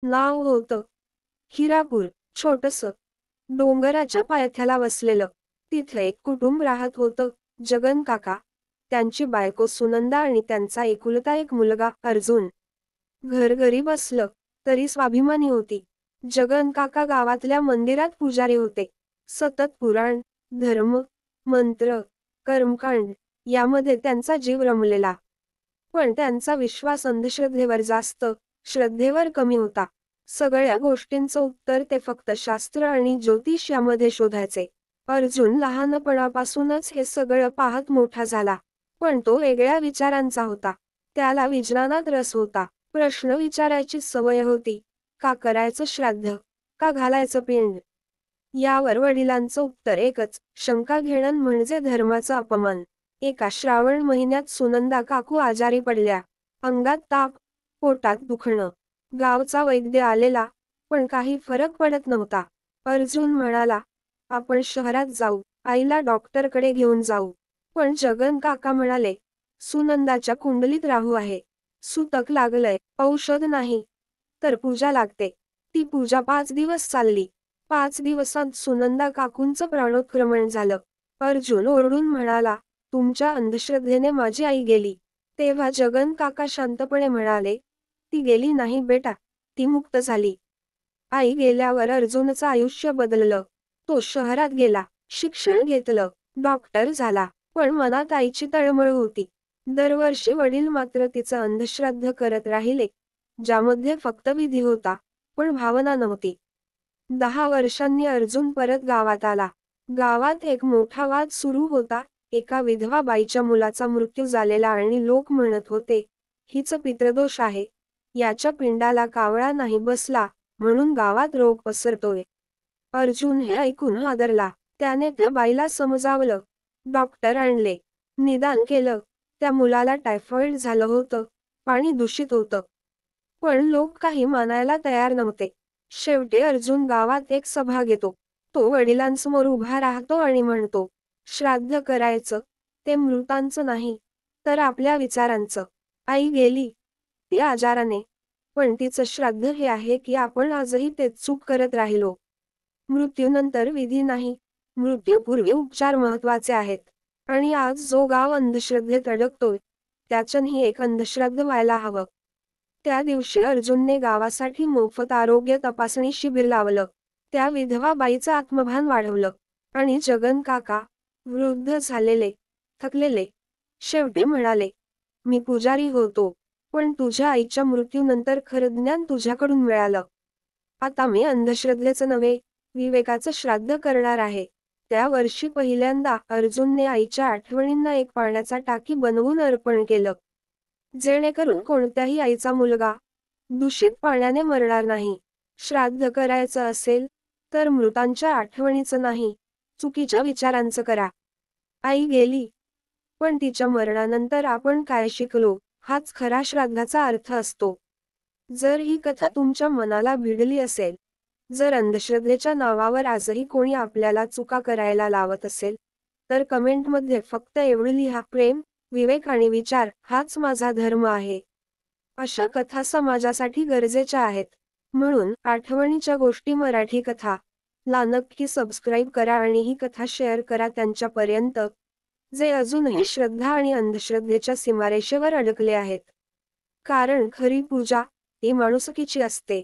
नाव होतं हिरापूर. छोटसं डोंगराच्या पायथ्याला वसलेलं. तिथे एक कुटुंब राहत होतं. जगन काका, त्यांची बायको सुनंदा आणि त्यांचा एकुलता एक मुलगा अर्जुन. घर गरीब असलं तरी स्वाभिमानी होती. जगन काका गावातल्या मंदिरात पुजारी होते. सतत पुराण, धर्म, मंत्र, कर्मकांड यामध्ये त्यांचा जीव रमलेला. पण त्यांचा विश्वास अंधश्रद्धेवर जास्त, श्रद्धेवर कमी होता. सगळ्या गोष्टींचं उत्तर ते फक्त शास्त्र आणि ज्योतिष यामध्ये शोधायचे. अर्जुन लहानपणापासूनच हे सगळं पाहत मोठा झाला. पण तो वेगळ्या विचारांचा होता. त्याला विज्ञानात रस होता. प्रश्न विचारायची सवय होती. का करायचं श्राद्ध? का घालायचं पिंड? यावर वडिलांचं उत्तर एकच, शंका घेणं म्हणजे धर्माचा अपमान. एका श्रावण महिन्यात सुनंदा काकू आजारी पडल्या. अंगात ताप, पोटात दुखणं. गावचा वैद्य आलेला, पण काही फरक पडत नव्हता. अर्जुन म्हणाला, आपण शहरात जाऊ, आईला डॉक्टरकडे घेऊन जाऊ. पण जगन काका म्हणाले, सुनंदाच्या कुंडलीत राहू आहे. सुतक लागलंय, औषध नाही, तर पूजा लागते. ती पूजा 5 दिवस चालली. 5 दिवसांत सुनंदा काकूंचं प्राणोत्क्रमण झालं. अर्जुन ओरडून म्हणाला, तुमच्या अंधश्रद्धेने माझी आई गेली. तेव्हा जगन काका शांतपणे म्हणाले, ती गेली नाही बेटा, ती मुक्त झाली. आई गेल्यावर अर्जुनचं आयुष्य बदललं. तो शहरात गेला, शिक्षण घेतलं, डॉक्टर झाला. पण मनात आईची तळमळ होती. दरवर्षी वडील मात्र तिचं अंधश्राद्ध करत राहिले, ज्यामध्ये फक्त विधी होता, पण भावना नव्हती. 10 वर्षांनी अर्जुन परत गावात आला. गावात एक मोठा वाद सुरू होता. एका विधवा बाईच्या मुलाचा मृत्यू झालेला आणि लोक म्हणत होते, हिचं पितृदोष आहे. याच्या पिंडाला कावळा नाही बसला, म्हणून गावात रोग पसरतोय. अर्जुन हे ऐकून हादरला. त्याने त्या बाईला समजावलं. डॉक्टर आणले, निदान केलं. त्या मुलाला टायफॉइड झालं होतं, पाणी दूषित होतं. पण लोक काही मानायला तयार नव्हते. शेवटी अर्जुन गावात एक सभा घेतो. तो वडिलांसमोर उभा राहतो आणि म्हणतो, श्राद्ध करायचं, ते मृतांचं नाही, तर आपल्या विचारांचं. आई गेली, ती आजाराने, पण तिचं श्राद्ध हे आहे की आपण आजही तेच चूक करत राहिलो. मृत्यूनंतर विधी नाही, मृत्यूपूर्वी उपचार महत्त्वाचे आहेत. आणि आज जो गाव अंधश्रद्धेत अडकतोय, त्याच्याही एक अंधश्राद्ध व्हायला हवं. त्या दिवशी अर्जुनने गावासाठी मोफत आरोग्य तपासणी शिबिर लावलं. त्या विधवा बाईचं आत्मभान वाढवलं. आणि जगन काका, वृद्ध झालेले, थकलेले, शेवटी म्हणाले, मी पुजारी होतो, पण तुझ्या आईच्या मृत्यूनंतर खरं ज्ञान तुझ्याकडून मिळालं. आता मी अंधश्रद्धेचं नव्हे, विवेकाचं श्राद्ध करणार आहे. त्या वर्षी पहिल्यांदा अर्जुनने आईच्या आठवणींना एक पाण्याचा टाकी बनवून अर्पण केलं. जेणेकरून कोणत्याही आईचा मुलगा दूषित पाण्याने मरणार नाही. श्राद्ध करायचं असेल, तर मृतांच्या आठवणीचं नाही, चुकीच्या विचारांचं करा. आई गेली, पण तिच्या मरणानंतर आपण काय शिकलो, हाच खरा श्राद्धाचा अर्थ असतो. जर ही कथा तुमच्या मनाला भिडली असेल, जर अंधश्रद्धेच्या नावावर आजही कोणी आपल्याला चुका करायला लावत असेल, तर कमेंटमध्ये फक्त एवढं लिहा, प्रेम, विवेक आणि विचार हाच माझा धर्म आहे. अशा कथा समाजासाठी गरजेच्या आहेत. म्हणून आठवणीच्या गोष्टी मराठी कथा ला नक्की सबस्क्राईब करा आणि ही कथा शेअर करा त्यांच्यापर्यंत, जे अजूनही श्रद्धा आणि अंधश्रद्धेच्या सीमारेषेवर अडकले आहेत. कारण खरी पूजा ही माणुसकीची असते.